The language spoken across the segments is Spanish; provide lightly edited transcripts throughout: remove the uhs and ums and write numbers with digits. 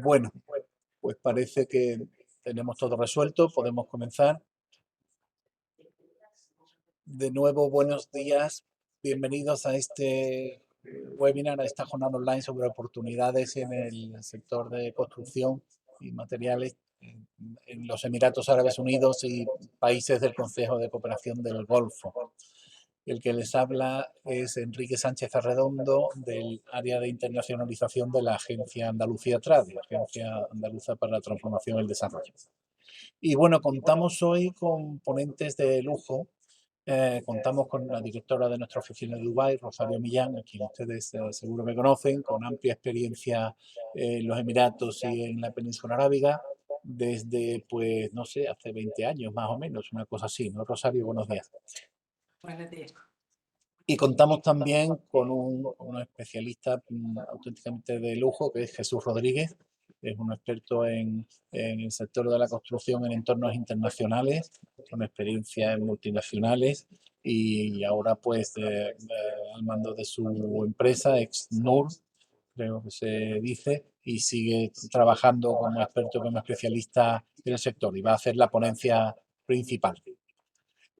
Bueno, pues parece que tenemos todo resuelto, podemos comenzar. De nuevo, buenos días, bienvenidos a este webinar, a esta jornada online sobre oportunidades en el sector de construcción y materiales en los Emiratos Árabes Unidos y países del Consejo de Cooperación del Golfo. El que les habla es Enrique Sánchez Arredondo, del área de internacionalización de la Agencia Andalucía TRADE, Agencia Andaluza para la Transformación y el Desarrollo. Y bueno, contamos hoy con ponentes de lujo. Contamos con la directora de nuestra oficina de Dubái, Rosario Millán, a quien ustedes seguro me conocen, con amplia experiencia en los Emiratos y en la península arábiga, desde, pues, no sé, hace 20 años más o menos, una cosa así, ¿no, Rosario? Buenos días. Buenos días. Y contamos también con un especialista auténticamente de lujo, que es Jesús Rodríguez. Es un experto en el sector de la construcción en entornos internacionales, con experiencia en multinacionales y ahora pues al mando de su empresa, Exnur, creo que se dice, y sigue trabajando como experto, como especialista en el sector y va a hacer la ponencia principal.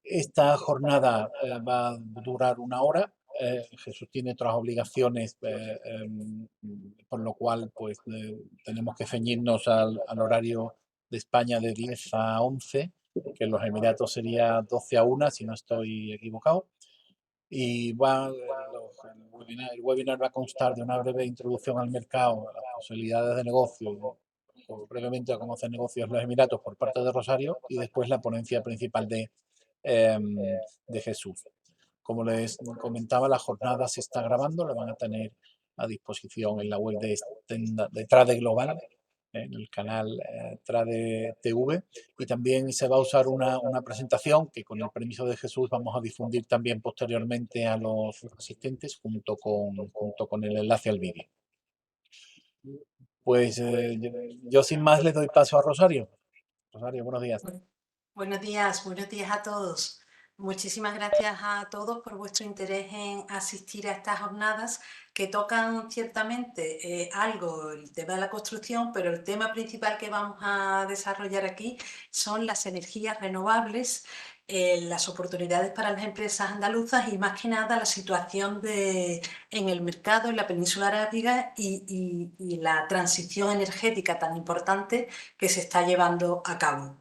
Esta jornada va a durar 1 hora. Jesús tiene otras obligaciones, por lo cual pues tenemos que ceñirnos al horario de España de 10 a 11, que en los Emiratos sería 12 a 1, si no estoy equivocado. Y el webinar va a constar de una breve introducción al mercado, a las posibilidades de negocio, o brevemente a cómo hacer negocios en los Emiratos por parte de Rosario, y después la ponencia principal de Jesús. Como les comentaba, la jornada se está grabando, la van a tener a disposición en la web de Trade Global, en el canal Trade TV, y también se va a usar una presentación que, con el permiso de Jesús, vamos a difundir también posteriormente a los asistentes junto con el enlace al vídeo. Pues yo sin más le doy paso a Rosario. Rosario, buenos días. Buenos días a todos. Muchísimas gracias a todos por vuestro interés en asistir a estas jornadas que tocan ciertamente algo el tema de la construcción, pero el tema principal que vamos a desarrollar aquí son las energías renovables, las oportunidades para las empresas andaluzas y más que nada la situación en el mercado en la península arábiga y la transición energética tan importante que se está llevando a cabo.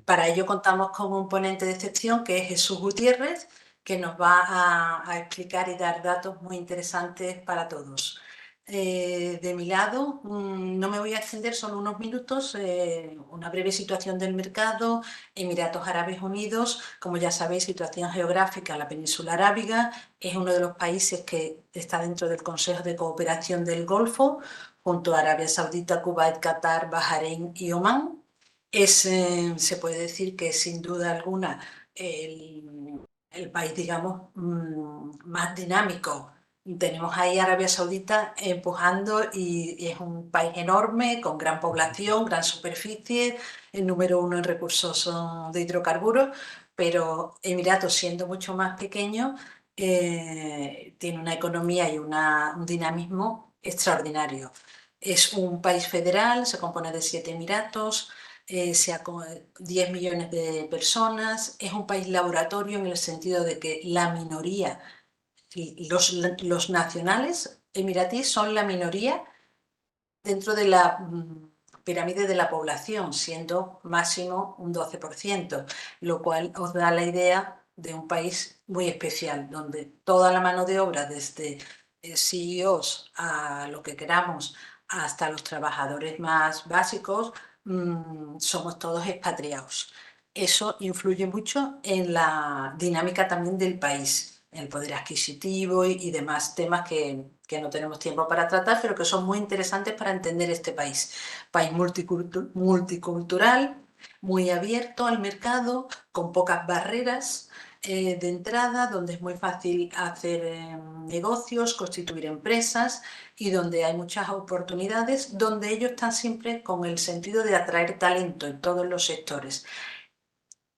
Para ello contamos con un ponente de excepción que es Jesús Gutiérrez, que nos va a explicar y dar datos muy interesantes para todos. De mi lado, no me voy a extender, solo unos minutos, una breve situación del mercado. Emiratos Árabes Unidos, como ya sabéis, situación geográfica, la península arábiga, es uno de los países que está dentro del Consejo de Cooperación del Golfo, junto a Arabia Saudita, Kuwait, Qatar, Bahrein y Omán. Se puede decir que sin duda alguna el país, digamos, más dinámico. Tenemos ahí Arabia Saudita empujando y es un país enorme, con gran población, gran superficie, el número 1 en recursos de hidrocarburos, pero Emiratos, siendo mucho más pequeño, tiene una economía y un dinamismo extraordinario. Es un país federal, se compone de 7 emiratos, 10 millones de personas. Es un país laboratorio en el sentido de que la minoría, los nacionales emiratíes son la minoría dentro de la pirámide de la población, siendo máximo un 12%, lo cual os da la idea de un país muy especial, donde toda la mano de obra, desde CEOs a lo que queramos, hasta los trabajadores más básicos, somos todos expatriados. Eso influye mucho en la dinámica también del país, en el poder adquisitivo y demás temas que no tenemos tiempo para tratar, pero que son muy interesantes para entender este país. País multicultural, muy abierto al mercado, con pocas barreras de entrada, donde es muy fácil hacer negocios, constituir empresas y donde hay muchas oportunidades, donde ellos están siempre con el sentido de atraer talento en todos los sectores.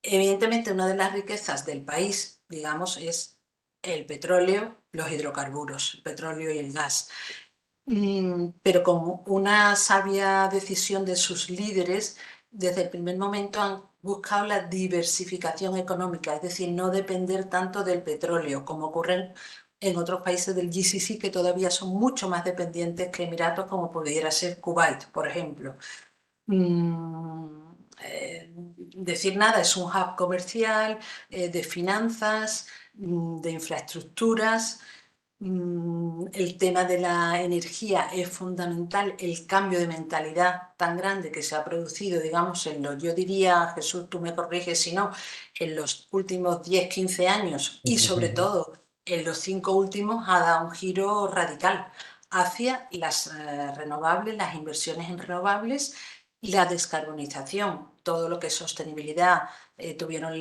Evidentemente, una de las riquezas del país, digamos, es el petróleo, los hidrocarburos, el petróleo y el gas. pero con una sabia decisión de sus líderes, desde el primer momento han buscado la diversificación económica, es decir, no depender tanto del petróleo, como ocurre en otros países del GCC que todavía son mucho más dependientes que Emiratos, como pudiera ser Kuwait, por ejemplo. Decir nada, es un hub comercial, de finanzas, de infraestructuras. El tema de la energía es fundamental, el cambio de mentalidad tan grande que se ha producido, digamos, yo diría, Jesús, tú me corriges si no, en los últimos 10, 15 años y sobre todo en los 5 últimos ha dado un giro radical hacia las renovables, las inversiones en renovables y la descarbonización, todo lo que es sostenibilidad. Tuvimos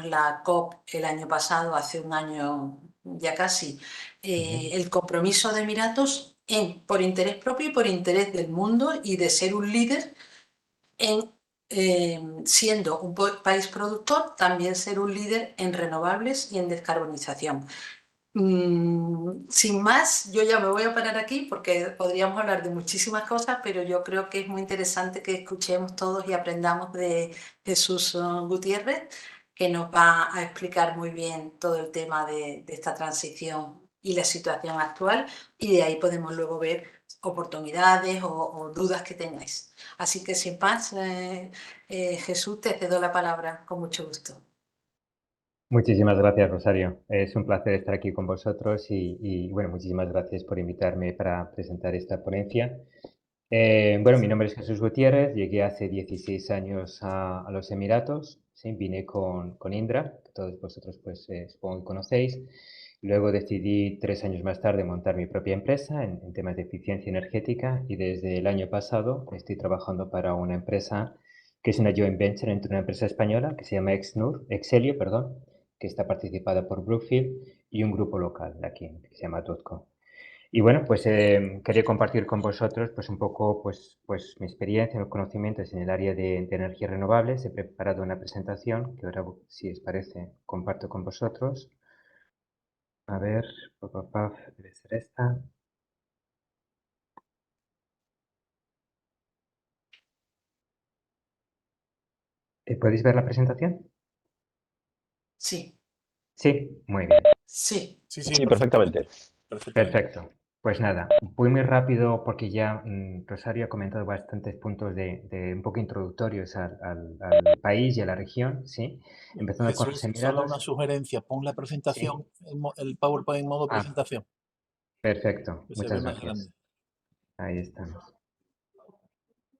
la COP el año pasado, hace un año ya casi, el compromiso de Emiratos por interés propio y por interés del mundo y de ser un líder en, siendo un país productor, también ser un líder en renovables y en descarbonización. Sin más, yo ya me voy a parar aquí porque podríamos hablar de muchísimas cosas, pero yo creo que es muy interesante que escuchemos todos y aprendamos de Jesús Gutiérrez, que nos va a explicar muy bien todo el tema de esta transición y la situación actual, y de ahí podemos luego ver oportunidades o dudas que tengáis. Así que sin más, Jesús, te cedo la palabra con mucho gusto. Muchísimas gracias, Rosario. Es un placer estar aquí con vosotros y, bueno, muchísimas gracias por invitarme para presentar esta ponencia. Bueno, mi nombre es Jesús Gutiérrez, llegué hace 16 años a los Emiratos, ¿sí? Vine con Indra, que todos vosotros pues supongo que conocéis. Luego decidí 3 años más tarde montar mi propia empresa en temas de eficiencia energética y desde el año pasado estoy trabajando para una empresa que es una joint venture entre una empresa española que se llama Exelio, perdón, que está participada por Brookfield y un grupo local de aquí que se llama Totco. Y bueno, pues quería compartir con vosotros pues un poco pues mi experiencia, mis conocimientos en el área de energías renovables. He preparado una presentación que ahora, si os parece, comparto con vosotros. A ver, debe ser esta. ¿Podéis ver la presentación? Sí, Sí, muy bien. sí. Sí, Sí, perfectamente. Perfecto. Pues nada, voy muy rápido porque ya Rosario ha comentado bastantes puntos de un poco introductorios al país y a la región, ¿sí? Empezando con los Jesús, solo una Emiratos. sugerencia, pon la Sí. presentación, el PowerPoint en modo Ah, presentación, perfecto. que se ve Muchas más gracias. grande. Ahí estamos.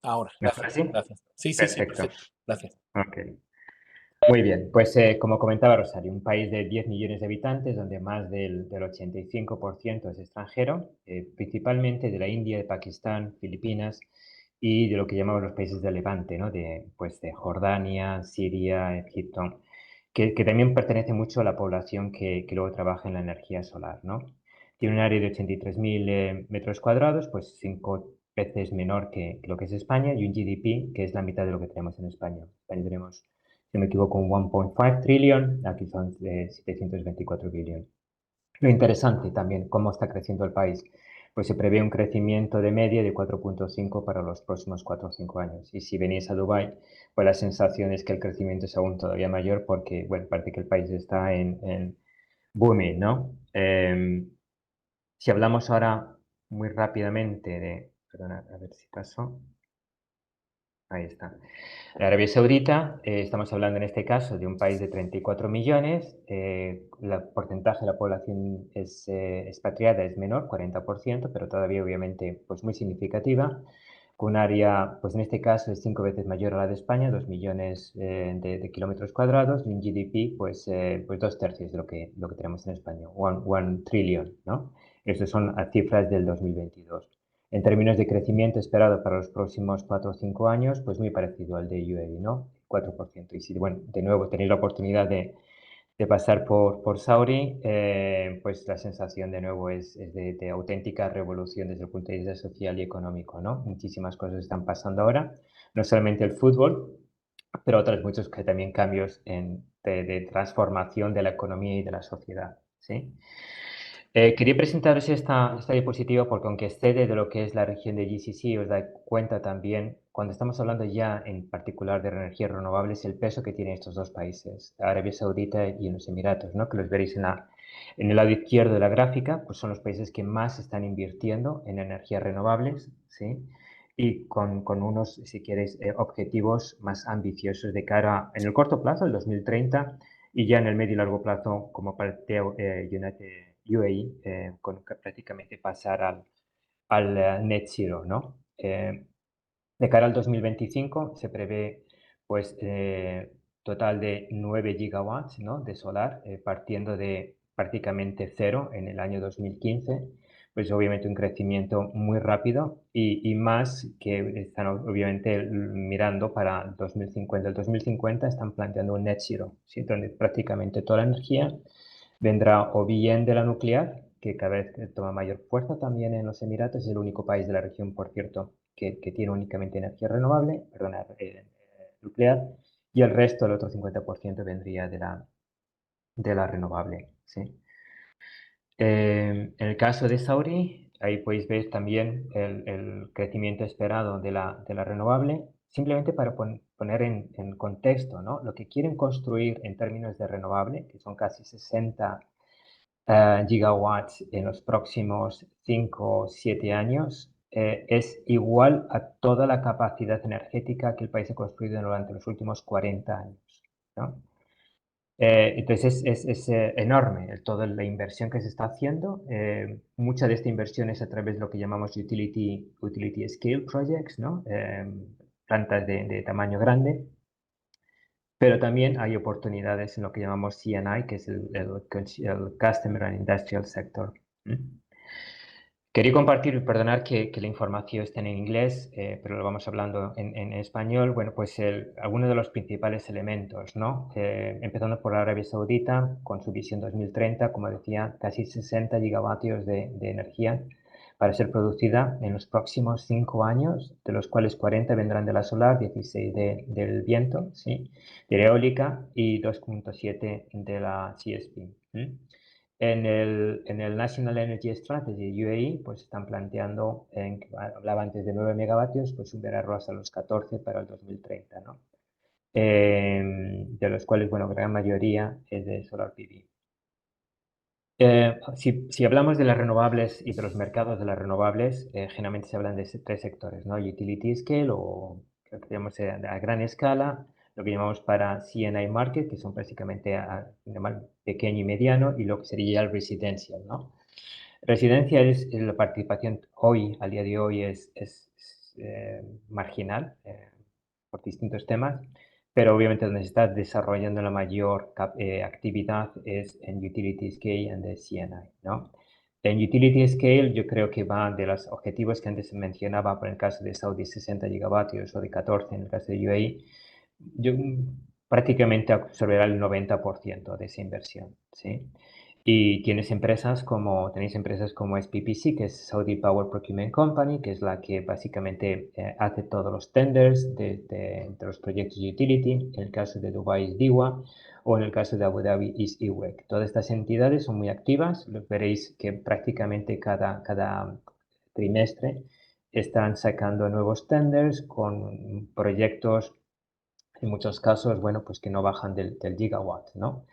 Ahora, ¿Mejor gracias, así? gracias. Sí, sí, sí, Perfecto. perfecto, gracias. Ok. Muy bien, pues como comentaba Rosario, un país de 10 millones de habitantes donde más del 85% es extranjero, principalmente de la India, de Pakistán, Filipinas y de lo que llamamos los países de Levante, ¿no? De Jordania, Siria, Egipto, que también pertenece mucho a la población que luego trabaja en la energía solar, ¿no? Tiene un área de 83.000 metros cuadrados, pues 5 veces menor que lo que es España, y un GDP que es la mitad de lo que tenemos en España. En España tenemos, si no me equivoco, un 1.5 trillion, aquí son 724 billion. Lo interesante también, cómo está creciendo el país. Pues se prevé un crecimiento de media de 4.5 para los próximos 4 o 5 años. Y si venís a Dubái, pues la sensación es que el crecimiento es aún todavía mayor porque, bueno, parece que el país está en booming, ¿no? Si hablamos ahora muy rápidamente perdona, a ver si paso. Ahí está. La Arabia Saudita, estamos hablando en este caso de un país de 34 millones, el porcentaje de la población expatriada es menor, 40%, pero todavía obviamente pues muy significativa, con un área, pues en este caso es 5 veces mayor a la de España, 2 millones de kilómetros cuadrados, y un GDP pues 2/3 de lo que tenemos en España, one trillion, ¿no? Estas son las cifras del 2022. En términos de crecimiento esperado para los próximos 4 o 5 años, pues muy parecido al de UAE, ¿no? 4%. Y si, bueno, de nuevo tenéis la oportunidad de pasar por Saudi, pues la sensación de nuevo es de auténtica revolución desde el punto de vista social y económico, ¿no? Muchísimas cosas están pasando ahora, no solamente el fútbol, pero otros muchos que también cambios de transformación de la economía y de la sociedad, ¿sí? Quería presentaros esta diapositiva porque aunque excede de lo que es la región de GCC, os dais cuenta también, cuando estamos hablando ya en particular de energías renovables, el peso que tienen estos dos países, Arabia Saudita y en los Emiratos, ¿no? Que los veréis en el lado izquierdo de la gráfica, pues son los países que más están invirtiendo en energías renovables, ¿sí? Y con unos, si queréis, objetivos más ambiciosos de cara en el corto plazo, el 2030, y ya en el medio y largo plazo, como plantea UAE, con prácticamente pasar al net zero, ¿no? De cara al 2025 se prevé pues total de 9 gigawatts, ¿no? De solar, partiendo de prácticamente cero en el año 2015, pues obviamente un crecimiento muy rápido y más que están obviamente mirando para el 2050. El 2050 están planteando un net zero, ¿sí? Donde prácticamente toda la energía vendrá o bien de la nuclear, que cada vez toma mayor fuerza también en los Emiratos, es el único país de la región, por cierto, que tiene únicamente energía renovable, perdona, nuclear, y el resto, el otro 50%, vendría de la renovable. ¿Sí? En el caso de Saudi, ahí podéis ver también el crecimiento esperado de la renovable, simplemente para poner en contexto, ¿no? Lo que quieren construir en términos de renovable, que son casi 60 gigawatts en los próximos 5 o 7 años, es igual a toda la capacidad energética que el país ha construido durante los últimos 40 años, ¿no? Entonces es enorme toda la inversión que se está haciendo. Mucha de esta inversión es a través de lo que llamamos utility scale projects, ¿no? Plantas de tamaño grande. Pero también hay oportunidades en lo que llamamos C&I, que es el Customer and Industrial Sector. Quería compartir, perdonar que la información esté en inglés, pero lo vamos hablando en español. Bueno, pues algunos de los principales elementos, ¿no? Empezando por Arabia Saudita, con su visión 2030, como decía, casi 60 gigavatios de energía para ser producida en los próximos 5 años, de los cuales 40 vendrán de la solar, 16 del viento, ¿sí? De la eólica y 2,7 de la CSP. En el National Energy Strategy UAE, pues están planteando, hablaba antes de 9 megavatios, pues superarlo hasta los 14 para el 2030, ¿no? De los cuales, bueno, gran mayoría es de Solar PV. Si hablamos de las renovables y de los mercados de las renovables, generalmente se hablan de tres sectores, ¿no? Utility scale o lo que llamamos a gran escala, lo que llamamos para C&I market, que son básicamente pequeño y mediano, y lo que sería el residencial, ¿no? Residencia es la participación hoy, al día de hoy, es marginal por distintos temas, pero obviamente donde se está desarrollando la mayor actividad es en Utility Scale and de C&I, ¿no? En Utility Scale yo creo que va de los objetivos que antes mencionaba por el caso de Saudi, 60 gigavatios o de 14 en el caso de UAE, yo prácticamente absorberá el 90% de esa inversión, ¿sí? Y tenéis empresas como SPPC, que es Saudi Power Procurement Company, que es la que básicamente hace todos los tenders de los proyectos de utility. En el caso de Dubai es DIWA o en el caso de Abu Dhabi es IWEC. Todas estas entidades son muy activas. Veréis que prácticamente cada trimestre están sacando nuevos tenders con proyectos, en muchos casos, bueno, pues que no bajan del gigawatt, ¿no?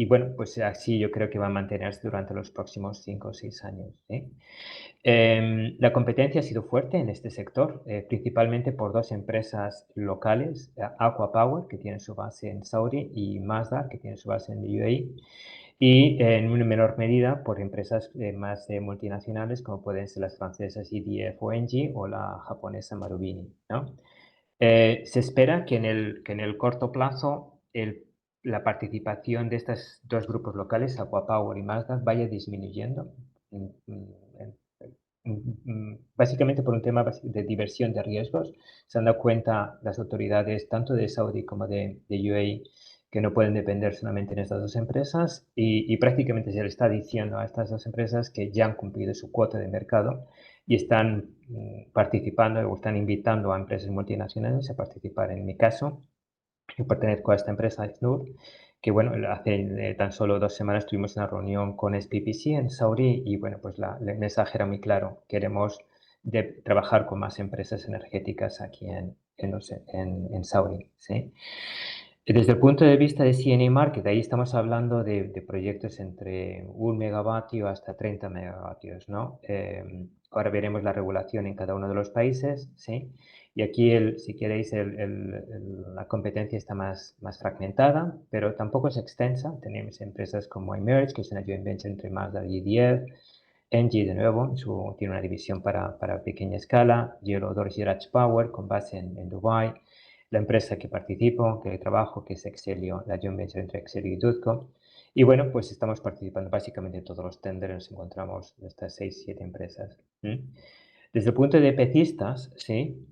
Bueno, pues así yo creo que va a mantenerse durante los próximos 5 o 6 años, ¿sí? La competencia ha sido fuerte en este sector, principalmente por dos empresas locales, Aqua Power, que tiene su base en Saudi, y Masdar, que tiene su base en UAE, y en una menor medida por empresas más multinacionales, como pueden ser las francesas EDF o Engie o la japonesa Marubeni, ¿no? Se espera que en el corto plazo la participación de estos dos grupos locales, Aqua Power y Mazda, vaya disminuyendo, básicamente por un tema de diversión de riesgos. Se han dado cuenta las autoridades tanto de Saudi como de UAE que no pueden depender solamente de estas dos empresas y prácticamente se le está diciendo a estas dos empresas que ya han cumplido su cuota de mercado y están participando o están invitando a empresas multinacionales a participar. En mi caso, yo pertenezco a esta empresa, Acnur, que bueno, hace tan solo 2 semanas tuvimos una reunión con SPPC en Saudi y bueno, pues el mensaje era muy claro. Queremos trabajar con más empresas energéticas aquí en Saudi, ¿sí? Y desde el punto de vista de CNA Market, ahí estamos hablando de proyectos entre 1 megavatio hasta 30 megavatios, ¿no? Ahora veremos la regulación en cada uno de los países, ¿sí? Y aquí, si queréis, la competencia está más fragmentada, pero tampoco es extensa. Tenemos empresas como Emerge, que es una joint venture entre Mazda y EDF, Engie, de nuevo, tiene una división para pequeña escala, General Power, con base en Dubái, la empresa que participo, que trabajo, que es Excelio, la joint venture entre Excelio y Dudco. Y bueno, pues estamos participando básicamente en todos los tenders, nos encontramos en estas 6-7 empresas. Desde el punto de pecistas, sí,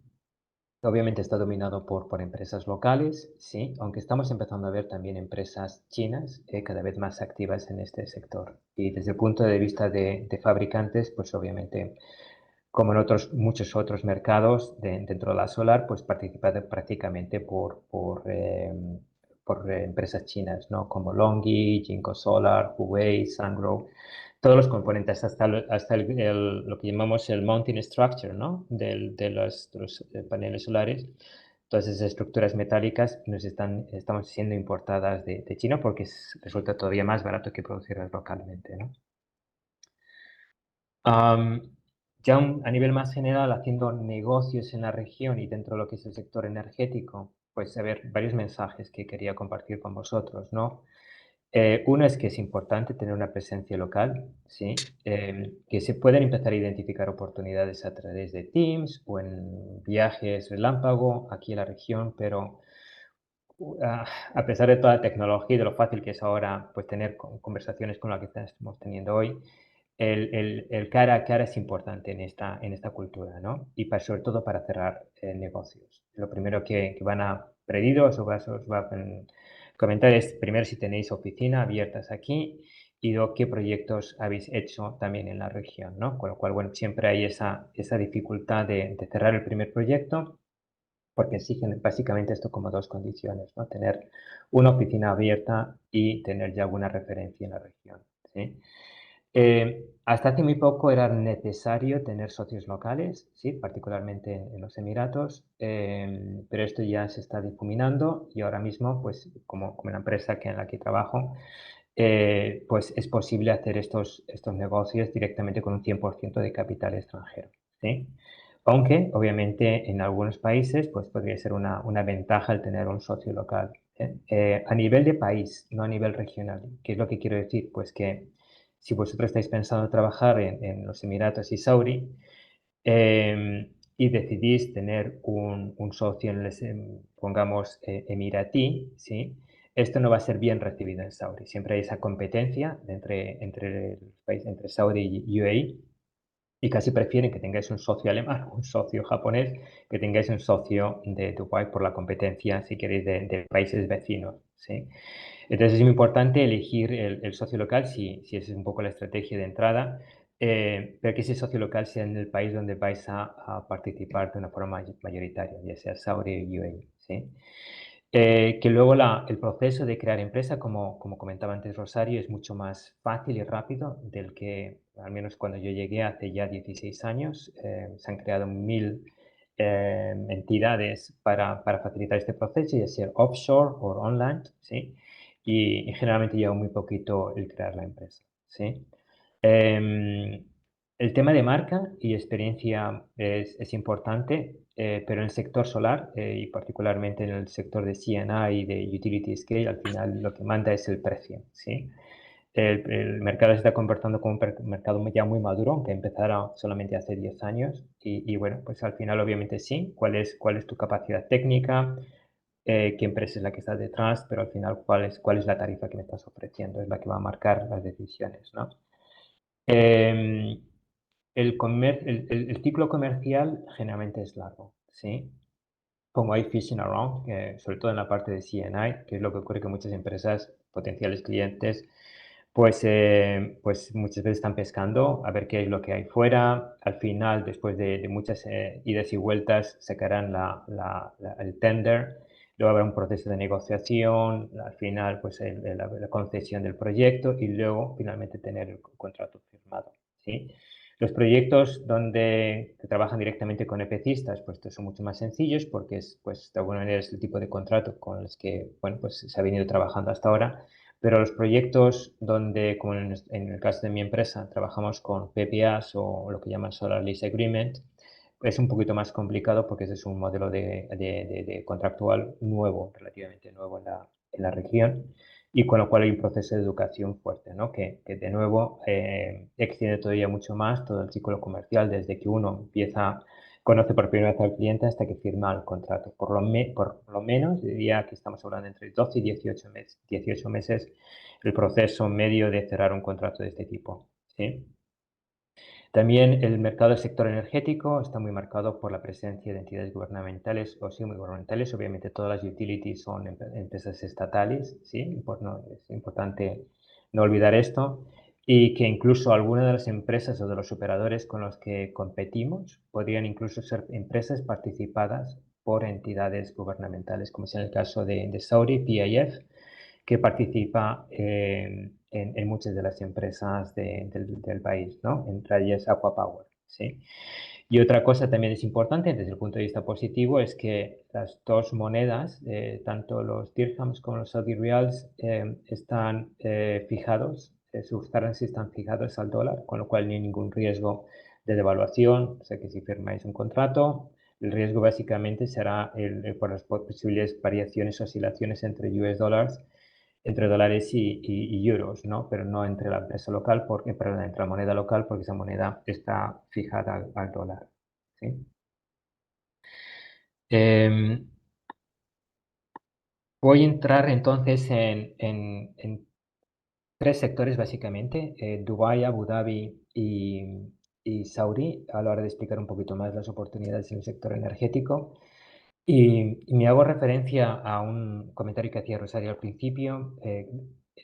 obviamente está dominado por empresas locales, sí, aunque estamos empezando a ver también empresas chinas cada vez más activas en este sector. Y desde el punto de vista de fabricantes, pues obviamente, como en muchos otros mercados dentro de la solar, pues participado prácticamente por empresas chinas, ¿no? Como LONGi, Jinko Solar, Huawei, Sungrow, todos los componentes, hasta lo que llamamos el mounting structure, ¿no? De los paneles solares. Todas esas estructuras metálicas estamos siendo importadas de China porque resulta todavía más barato que producirlas localmente, ¿no? Ya a nivel más general, haciendo negocios en la región y dentro de lo que es el sector energético, pues a ver, varios mensajes que quería compartir con vosotros, ¿no? Uno es que es importante tener una presencia local, ¿sí? Que se pueden empezar a identificar oportunidades a través de Teams o en viajes relámpago aquí en la región, pero a pesar de toda la tecnología y de lo fácil que es ahora pues, tener conversaciones como la que estamos teniendo hoy, el cara a cara es importante en esta cultura, ¿no? Y sobre todo para cerrar negocios. Lo primero que van a pediros o os va a comentar es, primero, si tenéis oficina abiertas aquí y luego qué proyectos habéis hecho también en la región, ¿no? Con lo cual, bueno, siempre hay esa dificultad de cerrar el primer proyecto porque exigen básicamente esto como dos condiciones, ¿no? Tener una oficina abierta y tener ya alguna referencia en la región, ¿sí? Hasta hace muy poco era necesario tener socios locales, ¿sí? Particularmente en los Emiratos, pero esto ya se está difuminando y ahora mismo, pues como la empresa en la que trabajo, pues es posible hacer estos negocios directamente con un 100% de capital extranjero, ¿sí? Aunque, obviamente, en algunos países pues podría ser una ventaja el tener un socio local. A nivel de país, no a nivel regional. ¿Qué es lo que quiero decir? Pues que si vosotros estáis pensando trabajar en los Emiratos y Saudi y decidís tener un socio, pongamos, emiratí, ¿sí? Esto no va a ser bien recibido en Saudi. Siempre hay esa competencia entre el país, entre Saudi y UAE, y casi prefieren que tengáis un socio alemán, un socio japonés, que tengáis un socio de Dubái por la competencia, si queréis, de países vecinos, ¿sí? Entonces es muy importante elegir el socio local, si esa es un poco la estrategia de entrada, pero que ese socio local sea en el país donde vais a participar de una forma mayoritaria, ya sea Saudi o UAE, ¿sí? Que luego el proceso de crear empresa, como comentaba antes Rosario, es mucho más fácil y rápido del que, al menos cuando yo llegué hace ya 16 años, se han creado 1000 entidades para facilitar este proceso, ya sea offshore o online, ¿sí? Y generalmente lleva muy poquito el crear la empresa, ¿sí? Em, el tema de marca y experiencia es importante, pero en el sector solar y particularmente en el sector de C&I y de utility scale, al final lo que manda es el precio, ¿sí? El mercado se está comportando como un mercado ya muy maduro, aunque empezara solamente hace 10 años. Y bueno, pues al final obviamente sí, cuál es tu capacidad técnica, qué empresa es la que está detrás, pero al final cuál es la tarifa que me estás ofreciendo, es la que va a marcar las decisiones, ¿no? Em, el ciclo comercial generalmente es largo, ¿sí? Como hay fishing around, sobre todo en la parte de C&I, que es lo que ocurre que muchas empresas, potenciales clientes, pues muchas veces están pescando a ver qué es lo que hay fuera. Al final, después de muchas idas y vueltas, sacarán el tender, luego habrá un proceso de negociación, al final pues la concesión del proyecto y luego finalmente tener el contrato firmado, ¿sí? Los proyectos que trabajan directamente con EPCistas, pues estos son mucho más sencillos porque es, pues, de alguna manera es el tipo de contrato con los que, bueno, pues se ha venido trabajando hasta ahora, pero los proyectos donde, como en el caso de mi empresa, trabajamos con PPAs o lo que llaman Solar Lease Agreement, es un poquito más complicado porque ese es un modelo de contractual nuevo, relativamente nuevo en la región, y con lo cual hay un proceso de educación fuerte, ¿no? Que de nuevo extiende todavía mucho más todo el ciclo comercial, desde que uno conoce por primera vez al cliente hasta que firma el contrato. Por lo menos diría que estamos hablando entre 12 y 18 meses el proceso medio de cerrar un contrato de este tipo, ¿sí? También el mercado del sector energético está muy marcado por la presencia de entidades gubernamentales o semi-gubernamentales. Obviamente todas las utilities son empresas estatales, ¿sí? Es importante no olvidar esto. Y que incluso algunas de las empresas o de los operadores con los que competimos podrían incluso ser empresas participadas por entidades gubernamentales, como es en el caso de Saudi, PIF, que participa en muchas de las empresas del país, ¿no? Entre ellas Aqua Power, ¿sí? Y otra cosa también es importante desde el punto de vista positivo es que las dos monedas, tanto los dirhams como los Saudi Riyals, están fijados, sus currencies están fijados al dólar, con lo cual no hay ningún riesgo de devaluación. O sea que si firmáis un contrato, el riesgo básicamente será por las posibles variaciones, oscilaciones entre US dólares, entre dólares y euros, ¿no? Pero no entre la empresa local, perdón, entre la moneda local, porque esa moneda está fijada al dólar, ¿sí? Voy a entrar entonces en tres sectores básicamente, Dubái, Abu Dhabi y Saudi, a la hora de explicar un poquito más las oportunidades en el sector energético. Y me hago referencia a un comentario que hacía Rosario al principio.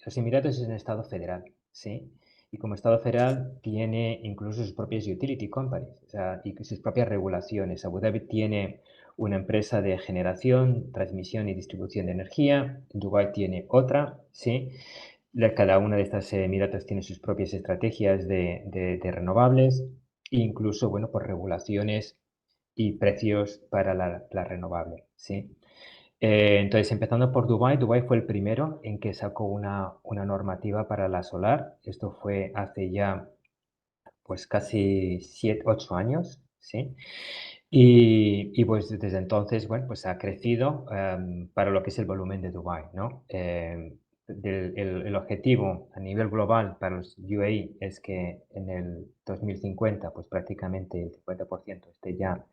Los Emiratos es un estado federal, ¿sí? Y como estado federal tiene incluso sus propias utility companies, o sea, y sus propias regulaciones. Abu Dhabi tiene una empresa de generación, transmisión y distribución de energía. Dubái tiene otra, ¿sí? Cada una de estas Emiratos tiene sus propias estrategias de renovables e incluso, bueno, por regulaciones y precios para la renovable, ¿sí? Entonces, empezando por Dubái, Dubái fue el primero en que sacó una normativa para la solar. Esto fue hace ya pues casi 7, 8 años, ¿sí? Y pues desde entonces, bueno, pues ha crecido para lo que es el volumen de Dubái, ¿no? El objetivo a nivel global para los UAE es que en el 2050, pues prácticamente el 50% esté ya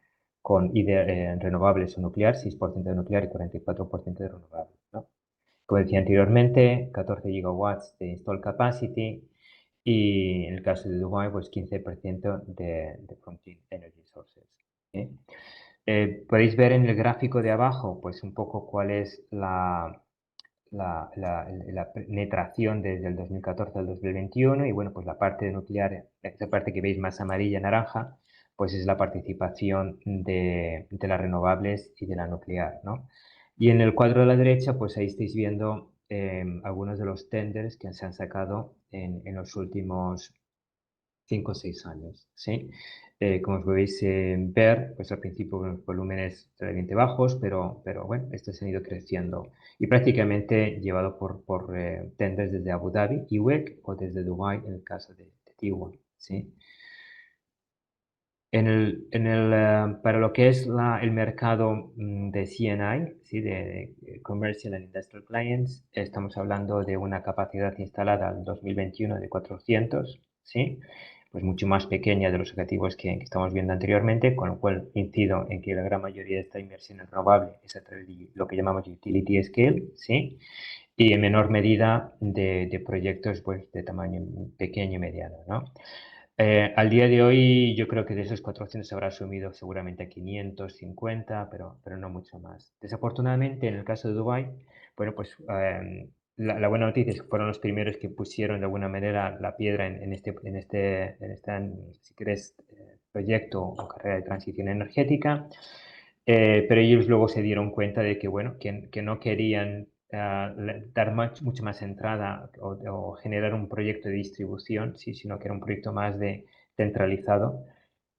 con renovables o nuclear, 6% de nuclear y 44% de renovables, ¿no? Como decía anteriormente, 14 gigawatts de install capacity y en el caso de Dubái, pues 15% de Frontier Energy Sources, ¿sí? Podéis ver en el gráfico de abajo, pues un poco cuál es la penetración desde el 2014 al 2021 y bueno, pues la parte de nuclear, esta parte que veis más amarilla, naranja, pues es la participación de las renovables y de la nuclear, ¿no? Y en el cuadro de la derecha, pues ahí estáis viendo algunos de los tenders que se han sacado en los últimos 5 o 6 años, ¿sí? Como os podéis ver, pues al principio los volúmenes relativamente bajos, pero bueno, estos han ido creciendo y prácticamente llevado por tenders desde Abu Dhabi, IWEC, o desde Dubai en el caso de Tiwon, ¿sí? Para lo que es el mercado de C&I, ¿sí? de Commercial and Industrial Clients, estamos hablando de una capacidad instalada en 2021 de 400, ¿sí? Pues mucho más pequeña de los objetivos que estamos viendo anteriormente, con lo cual incido en que la gran mayoría de esta inversión en renovable es a través de lo que llamamos utility scale, ¿sí? Y en menor medida de proyectos pues, de tamaño pequeño y mediano, ¿no? Al día de hoy yo creo que de esos 400 se habrá sumido seguramente a 550, pero no mucho más. Desafortunadamente, en el caso de Dubái, bueno, pues la buena noticia es que fueron los primeros que pusieron de alguna manera la piedra en este si quieres, proyecto o carrera de transición energética. pero ellos luego se dieron cuenta de que, bueno, que no querían dar mucho más entrada o generar un proyecto de distribución, sí, sino que era un proyecto más centralizado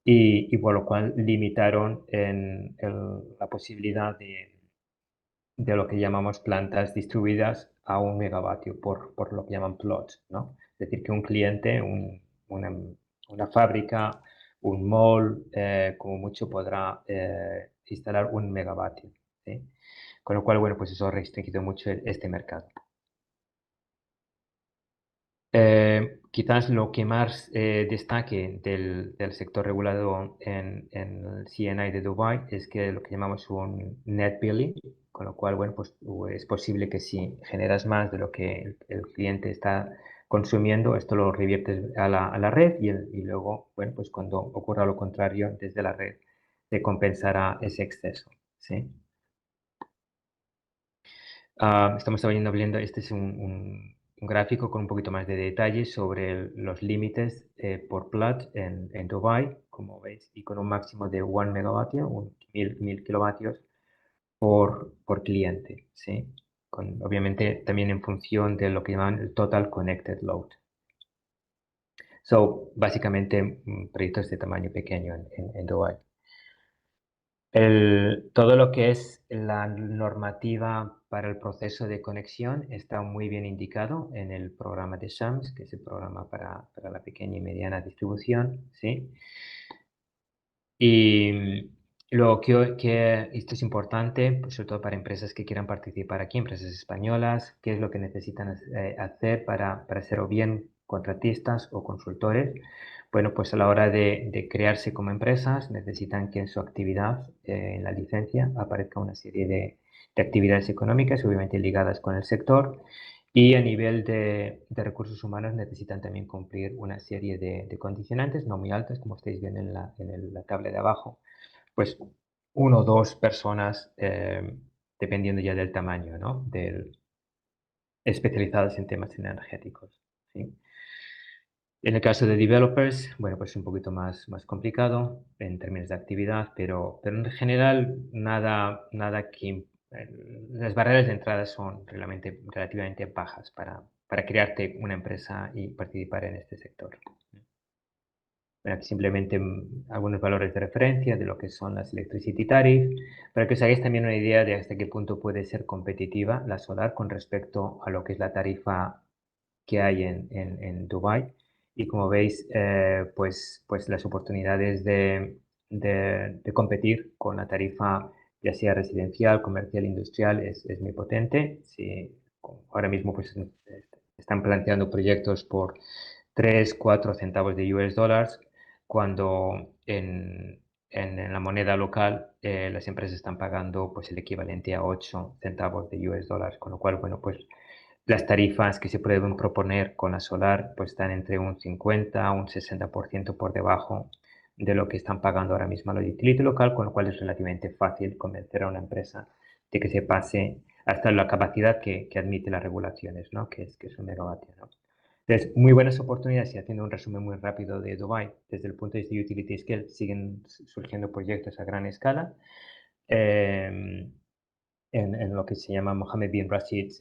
y por lo cual limitaron la posibilidad de lo que llamamos plantas distribuidas a 1 megavatio por lo que llaman plots, ¿no? Es decir, que un cliente, una fábrica, un mall, como mucho podrá instalar 1 megavatio, ¿sí? Con lo cual, bueno, pues eso ha restringido mucho este mercado. Quizás lo que más destaque del sector regulado en el CNI de Dubái es que lo que llamamos un net billing, con lo cual, bueno, pues es posible que si generas más de lo que el cliente está consumiendo, esto lo reviertes a la red y luego, bueno, pues cuando ocurra lo contrario, desde la red te compensará ese exceso, ¿sí? Estamos viendo, este es un gráfico con un poquito más de detalle sobre los límites por plot en Dubái, como veis, y con un máximo de 1 megavatio, 1000 kilovatios por cliente, ¿sí? Obviamente también en función de lo que llaman el Total Connected Load. Básicamente proyectos de tamaño pequeño en Dubái. Todo lo que es la normativa para el proceso de conexión está muy bien indicado en el programa de SHAMS, que es el programa para la pequeña y mediana distribución, ¿sí? Y esto es importante, pues, sobre todo para empresas que quieran participar aquí, empresas españolas, qué es lo que necesitan hacer para ser o bien contratistas o consultores. Bueno, pues a la hora de crearse como empresas necesitan que en su actividad, en la licencia, aparezca una serie de actividades económicas, obviamente ligadas con el sector, y a nivel de recursos humanos necesitan también cumplir una serie de condicionantes, no muy altas, como estáis viendo en la tabla de abajo, pues 1 o 2 personas, dependiendo ya del tamaño, ¿no? Especializadas en temas energéticos, ¿sí? En el caso de developers, bueno, pues un poquito más complicado en términos de actividad, pero en general nada que... Las barreras de entrada son relativamente bajas para crearte una empresa y participar en este sector. Bueno, aquí simplemente algunos valores de referencia de lo que son las electricity tariff, para que os hagáis también una idea de hasta qué punto puede ser competitiva la solar con respecto a lo que es la tarifa que hay en Dubái. Y como veis, pues las oportunidades de competir con la tarifa, ya sea residencial, comercial, industrial, es muy potente. Sí, ahora mismo pues, están planteando proyectos por 3, 4 centavos de US dólares, cuando en la moneda local las empresas están pagando pues, el equivalente a 8 centavos de US dólares, con lo cual, bueno, pues las tarifas que se pueden proponer con la solar pues están entre un 50 a un 60% por debajo de lo que están pagando ahora mismo la utility local, con lo cual es relativamente fácil convencer a una empresa de que se pase hasta la capacidad que admite las regulaciones, ¿no? que es 1 megavatio, ¿no? Entonces, muy buenas oportunidades, y haciendo un resumen muy rápido de Dubai, desde el punto de vista de utility scale, siguen surgiendo proyectos a gran escala. En lo que se llama Mohammed bin Rashid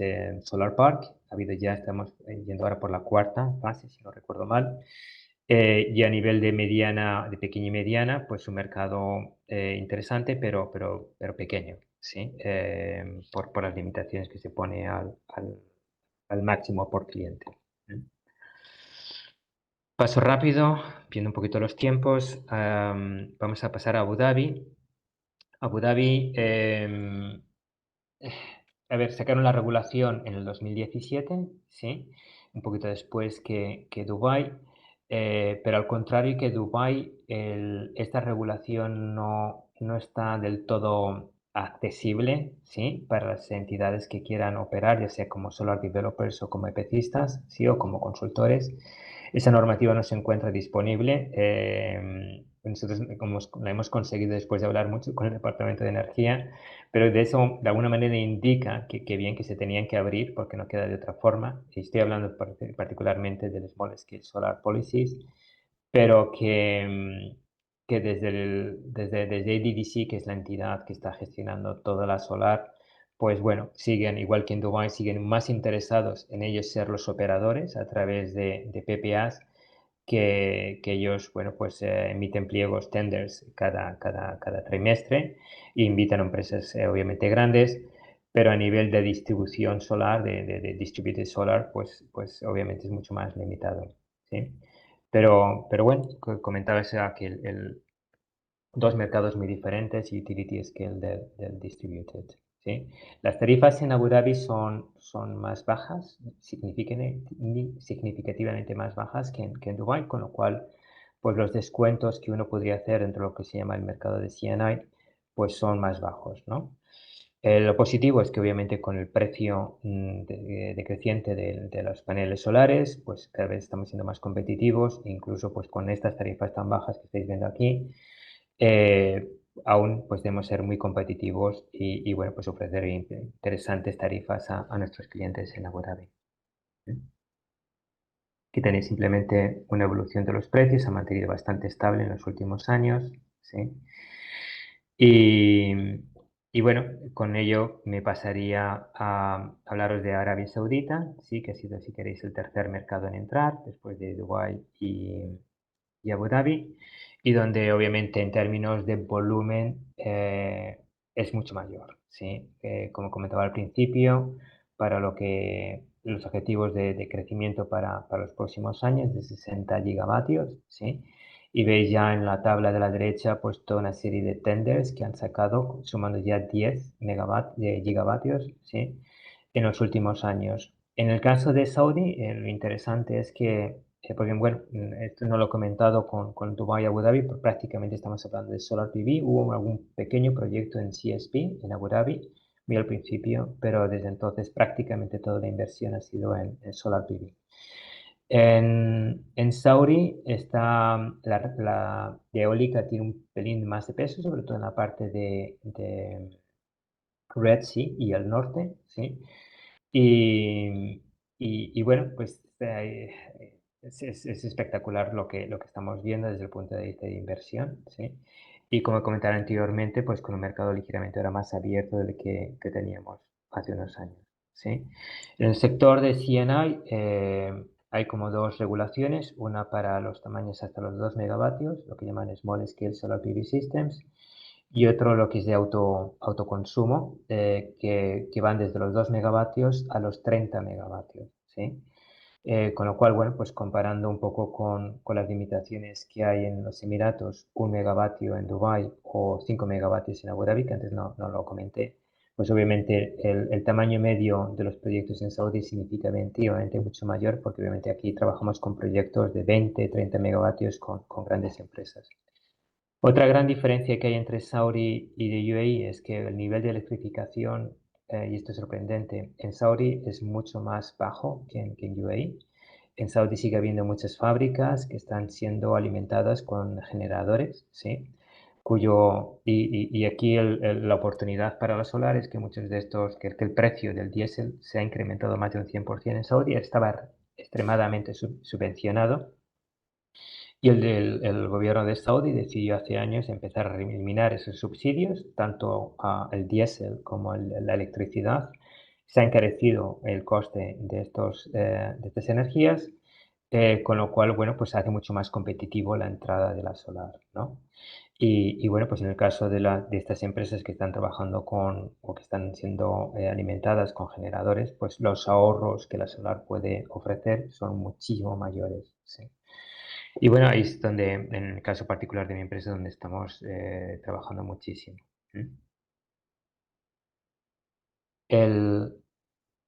Solar Park. Ha habido ya, estamos yendo ahora por la 4ª fase, si no recuerdo mal. Y a nivel de pequeña y mediana, pues un mercado interesante, pero pequeño, ¿sí? Por las limitaciones que se pone al máximo por cliente. Paso rápido, viendo un poquito los tiempos. Vamos a pasar a Abu Dhabi. Abu Dhabi, a ver, sacaron la regulación en el 2017, ¿sí? Un poquito después que Dubái, pero al contrario que Dubái, esta regulación no está del todo accesible, ¿sí? Para las entidades que quieran operar, ya sea como solar developers o como EPCistas, ¿sí? O como consultores. Esa normativa no se encuentra disponible. Nosotros la hemos conseguido después de hablar mucho con el Departamento de Energía, pero de eso de alguna manera indica que bien que se tenían que abrir porque no queda de otra forma. Y estoy hablando particularmente del Small Scale Solar Policies, pero que desde ADDC, que es la entidad que está gestionando toda la solar, pues bueno, siguen, igual que en Dubái, siguen más interesados en ellos ser los operadores a través de PPAs, que ellos, bueno, pues emiten pliegos, tenders cada trimestre e invitan a empresas obviamente grandes, pero a nivel de distribución solar, de distributed solar, pues obviamente es mucho más limitado, ¿sí? Pero bueno, comentaba que dos mercados muy diferentes, utility scale del distributed, ¿sí? Las tarifas en Abu Dhabi son más bajas, significativamente más bajas que en Dubái, con lo cual pues los descuentos que uno podría hacer entre lo que se llama el mercado de CNI pues son más bajos, ¿no? Lo positivo es que obviamente con el precio decreciente de los paneles solares, pues cada vez estamos siendo más competitivos, e incluso pues con estas tarifas tan bajas que estáis viendo aquí, eh, aún pues debemos ser muy competitivos y bueno, pues ofrecer interesantes tarifas a nuestros clientes en Abu Dhabi. Aquí tenéis simplemente una evolución de los precios, se ha mantenido bastante estable en los últimos años, ¿sí? Y bueno, con ello me pasaría a hablaros de Arabia Saudita, sí, que ha sido, si queréis, el tercer mercado en entrar, después de Dubái y Abu Dhabi, y donde obviamente en términos de volumen es mucho mayor, ¿sí? Como comentaba al principio, para lo que los objetivos de crecimiento para los próximos años de 60 gigavatios, ¿sí? Y veis ya en la tabla de la derecha pues toda una serie de tenders que han sacado, sumando ya 10 gigavatios, ¿sí? En los últimos años. En el caso de Saudi, lo interesante es que, porque bueno, esto no lo he comentado con Dubai y Abu Dhabi, pero prácticamente estamos hablando de Solar PV. Hubo algún pequeño proyecto en CSP, en Abu Dhabi, muy al principio, pero desde entonces prácticamente toda la inversión ha sido en Solar PV. En Saudi está la eólica tiene un pelín más de peso, sobre todo en la parte de Red Sea y el norte, ¿sí? Y bueno, pues es espectacular lo que estamos viendo desde el punto de vista de inversión, ¿sí? Y como comentaba anteriormente, pues con un mercado ligeramente ahora más abierto del que teníamos hace unos años, ¿sí? En el sector de CNI hay como dos regulaciones, una para los tamaños hasta los 2 megavatios, lo que llaman Small Scale Solar PV Systems, y otro lo que es de autoconsumo, que van desde los 2 megavatios a los 30 megavatios, ¿sí? Con lo cual, bueno, pues comparando un poco con las limitaciones que hay en los Emiratos, 1 megavatio en Dubái o 5 megavatios en Abu Dhabi, que antes no lo comenté, pues obviamente el tamaño medio de los proyectos en Saudi es significativamente mucho mayor, porque obviamente aquí trabajamos con proyectos de 20, 30 megavatios con grandes empresas. Otra gran diferencia que hay entre Saudi y de UAE es que el nivel de electrificación, y esto es sorprendente, en Saudi es mucho más bajo que en UAE. En Saudi sigue habiendo muchas fábricas que están siendo alimentadas con generadores, ¿sí? Y aquí la oportunidad para la solar es que muchos de estos, que el precio del diésel se ha incrementado más de un 100% en Saudi, estaba extremadamente subvencionado y el gobierno de Saudi decidió hace años empezar a eliminar esos subsidios, tanto el diésel como la electricidad. Se ha encarecido el coste de estas energías, con lo cual, bueno, pues hace mucho más competitivo la entrada de la solar, ¿no? Y bueno, pues en el caso de estas empresas que están trabajando o que están siendo alimentadas con generadores, pues los ahorros que la solar puede ofrecer son muchísimo mayores, ¿sí? Y bueno, ahí es donde, en el caso particular de mi empresa, donde estamos trabajando muchísimo. ¿Mm? El-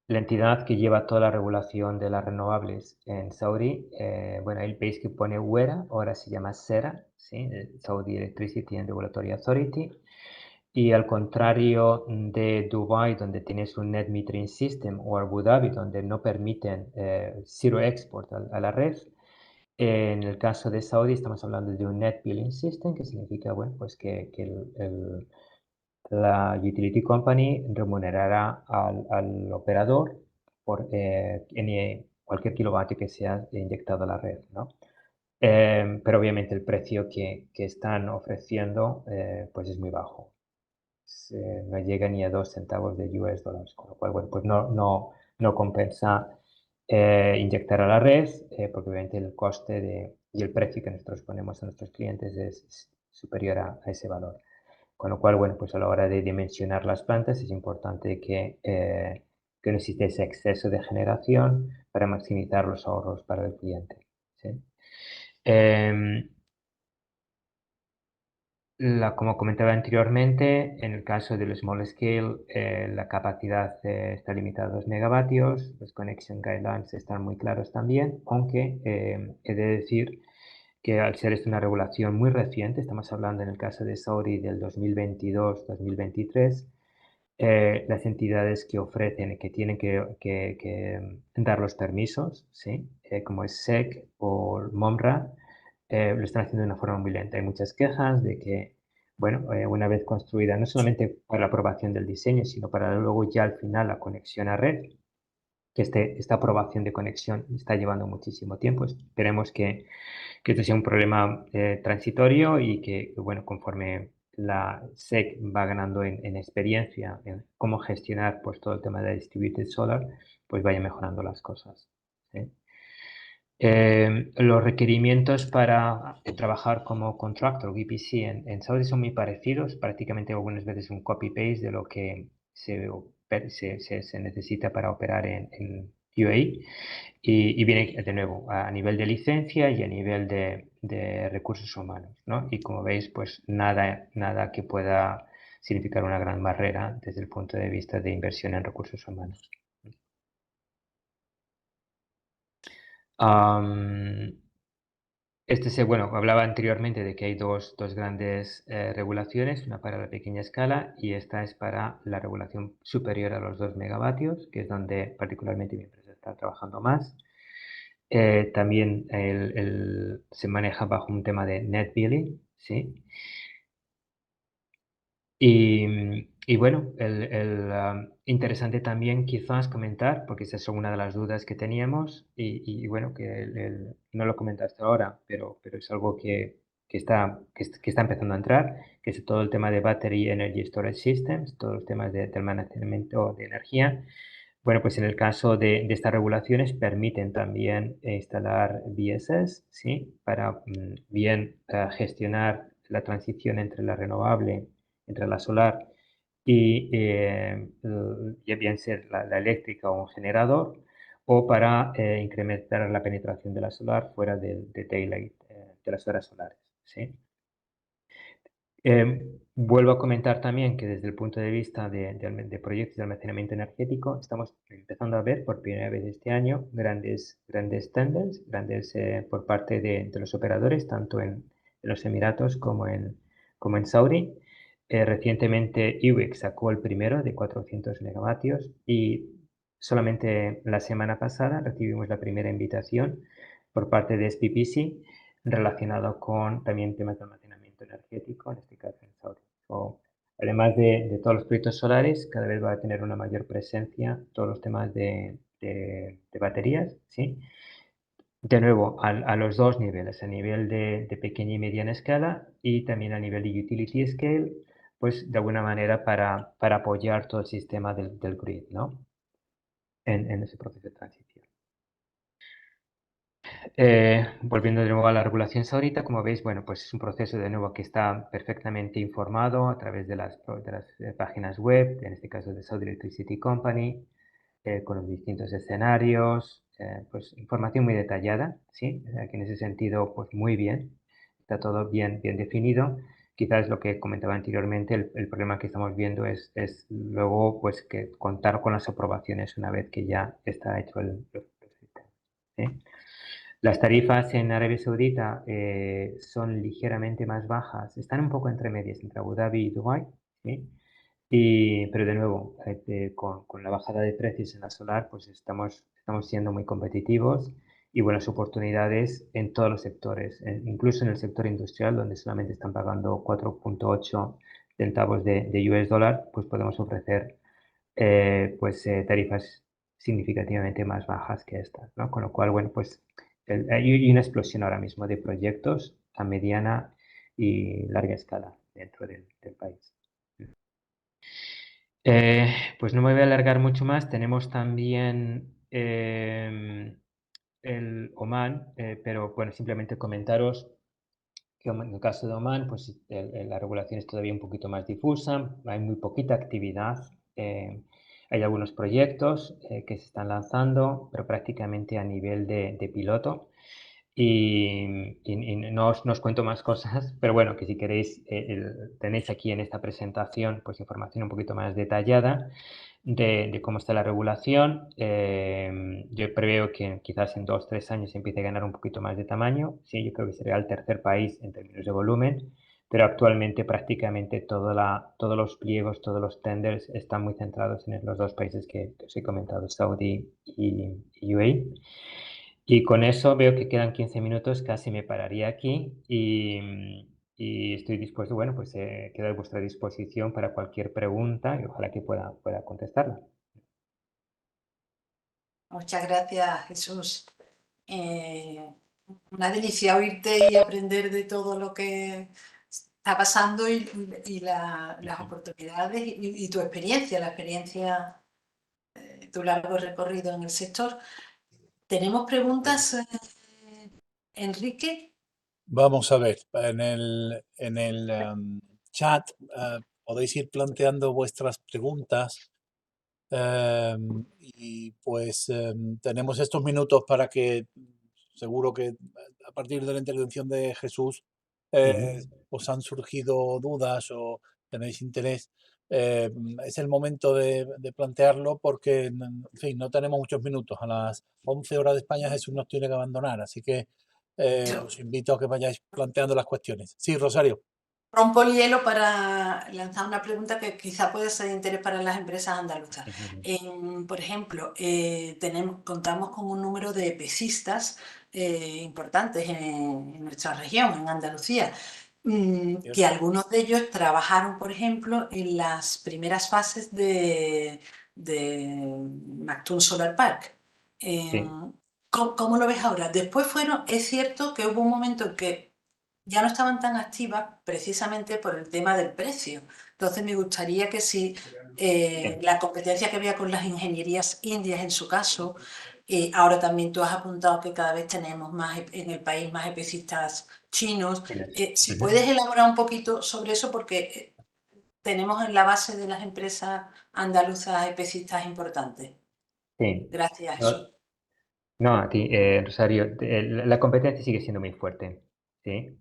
la entidad que lleva toda la regulación de las renovables en Saudi, bueno, ahí veis que pone WERA, ahora se llama SERA, ¿sí? Saudi Electricity and Regulatory Authority. Y al contrario de Dubai, donde tienes un Net Metering System, o Abu Dhabi, donde no permiten Zero Export a la red, en el caso de Saudi estamos hablando de un Net Billing System, que significa, bueno, pues que la utility company remunerará al operador por cualquier kilovatio que sea inyectado a la red, ¿no? pero obviamente el precio que están ofreciendo pues es muy bajo. No llega ni a 2 centavos de US dólares, con lo cual, bueno, pues no compensa inyectar a la red, porque obviamente el coste y el precio que nosotros ponemos a nuestros clientes es superior a ese valor. Con lo cual, bueno, pues a la hora de dimensionar las plantas es importante que no existe ese exceso de generación para maximizar los ahorros para el cliente, ¿sí? Como comentaba anteriormente, en el caso del small scale, la capacidad está limitada a 2 megavatios, los connection guidelines están muy claros también, aunque he de decir que al ser esto una regulación muy reciente, estamos hablando en el caso de Saudi del 2022-2023, las entidades que ofrecen, que tienen que dar los permisos, ¿sí? Como es SEC o MOMRA, lo están haciendo de una forma muy lenta. Hay muchas quejas de que, bueno, una vez construida, no solamente para la aprobación del diseño, sino para luego ya al final la conexión a red, que esta aprobación de conexión está llevando muchísimo tiempo. Esperemos que esto sea un problema transitorio y que, bueno, conforme la SEC va ganando en experiencia en cómo gestionar pues, todo el tema de Distributed Solar, pues vaya mejorando las cosas, ¿sí? Los requerimientos para trabajar como contractor VPC en Saudi son muy parecidos, prácticamente algunas veces un copy-paste de lo que se necesita para operar en UAE. Y viene de nuevo a nivel de licencia y a nivel de recursos humanos, ¿no? Y como veis, pues nada que pueda significar una gran barrera desde el punto de vista de inversión en recursos humanos. Bueno, hablaba anteriormente de que hay dos grandes regulaciones, una para la pequeña escala y esta es para la regulación superior a los 2 megavatios, que es donde particularmente mi empresa está trabajando más. También se maneja bajo un tema de net billing, ¿sí? Y bueno, interesante también quizás comentar, porque esa es una de las dudas que teníamos y bueno, que no lo comentaste ahora, pero es algo que está empezando a entrar, que es todo el tema de Battery Energy Storage Systems, todos los temas del almacenamiento de energía. Bueno, pues en el caso de estas regulaciones permiten también instalar BSS, ¿sí? Para bien gestionar la transición entre la renovable, entre la solar y ya bien ser la eléctrica o un generador, o para incrementar la penetración de la solar fuera del daylight, de las horas solares, ¿sí? Vuelvo a comentar también que desde el punto de vista de proyectos de almacenamiento energético, estamos empezando a ver por primera vez este año grandes tenders, por parte de los operadores, tanto en los Emiratos como en Saudi. Recientemente IWEX sacó el primero de 400 megavatios y solamente la semana pasada recibimos la primera invitación por parte de SPPC relacionado con también temas de almacenamiento energético, en este caso en Saudi. Además de todos los proyectos solares, cada vez va a tener una mayor presencia todos los temas de baterías, ¿sí? De nuevo, a los dos niveles, a nivel de pequeña y mediana escala y también a nivel de utility scale, pues de alguna manera para apoyar todo el sistema del grid, ¿no? En ese proceso de transición. Volviendo de nuevo a la regulación saudita, como veis, bueno, pues es un proceso de nuevo que está perfectamente informado a través de las páginas web, en este caso de Saudi Electricity Company, con los distintos escenarios, pues información muy detallada, ¿sí? Que en ese sentido, pues muy bien, está todo bien definido. Quizás lo que comentaba anteriormente, el problema que estamos viendo es luego, pues, que contar con las aprobaciones una vez que ya está hecho el sistema, ¿sí? Las tarifas en Arabia Saudita son ligeramente más bajas, están un poco entre medias entre Abu Dhabi y Dubái, ¿sí? Pero de nuevo, con la bajada de precios en la solar, pues estamos siendo muy competitivos y buenas oportunidades en todos los sectores, incluso en el sector industrial, donde solamente están pagando 4.8 centavos de US dólar, pues podemos ofrecer tarifas significativamente más bajas que estas, ¿no? Con lo cual, bueno, pues hay una explosión ahora mismo de proyectos a mediana y larga escala dentro del país. Pues no me voy a alargar mucho más. Tenemos también el Oman, pero bueno, simplemente comentaros que en el caso de Oman, pues la regulación es todavía un poquito más difusa, hay muy poquita actividad, hay algunos proyectos que se están lanzando, pero prácticamente a nivel de piloto. Y no os cuento más cosas, pero bueno, que si queréis, tenéis aquí en esta presentación pues información un poquito más detallada de cómo está la regulación. Yo preveo que quizás en 2 o 3 años empiece a ganar un poquito más de tamaño. Sí, yo creo que sería el tercer país en términos de volumen, pero actualmente prácticamente todos los pliegos, todos los tenders están muy centrados en los 2 países que os he comentado, Saudi y UAE. Y con eso veo que quedan 15 minutos, casi me pararía aquí y estoy dispuesto, bueno, pues quedo a vuestra disposición para cualquier pregunta y ojalá que pueda contestarla. Muchas gracias, Jesús. Una delicia oírte y aprender de todo lo que está pasando y las oportunidades y tu experiencia, la experiencia, tu largo recorrido en el sector. ¿Tenemos preguntas, Enrique? Vamos a ver, en el chat podéis ir planteando vuestras preguntas y pues tenemos estos minutos para que seguro que a partir de la intervención de Jesús os han surgido dudas o tenéis interés. Es el momento de plantearlo porque, en fin, no tenemos muchos minutos. A las 11 horas de España Jesús nos tiene que abandonar, así que os invito a que vayáis planteando las cuestiones. Sí, Rosario. Rompo el hielo para lanzar una pregunta que quizá puede ser de interés para las empresas andaluzas. Por ejemplo, contamos con un número de pesistas importantes en nuestra región, en Andalucía, que algunos de ellos trabajaron, por ejemplo, en las primeras fases de Mactún Solar Park. Sí. ¿Cómo lo ves ahora? Después es cierto que hubo un momento en que ya no estaban tan activas precisamente por el tema del precio. Entonces me gustaría que si la competencia que había con las ingenierías indias en su caso, ahora también tú has apuntado que cada vez tenemos más en el país más especistas chinos, si puedes elaborar un poquito sobre eso porque tenemos en la base de las empresas andaluzas especistas importantes. Sí. Gracias, No, Jesús. no, a ti, Rosario, la competencia sigue siendo muy fuerte. ¿Sí?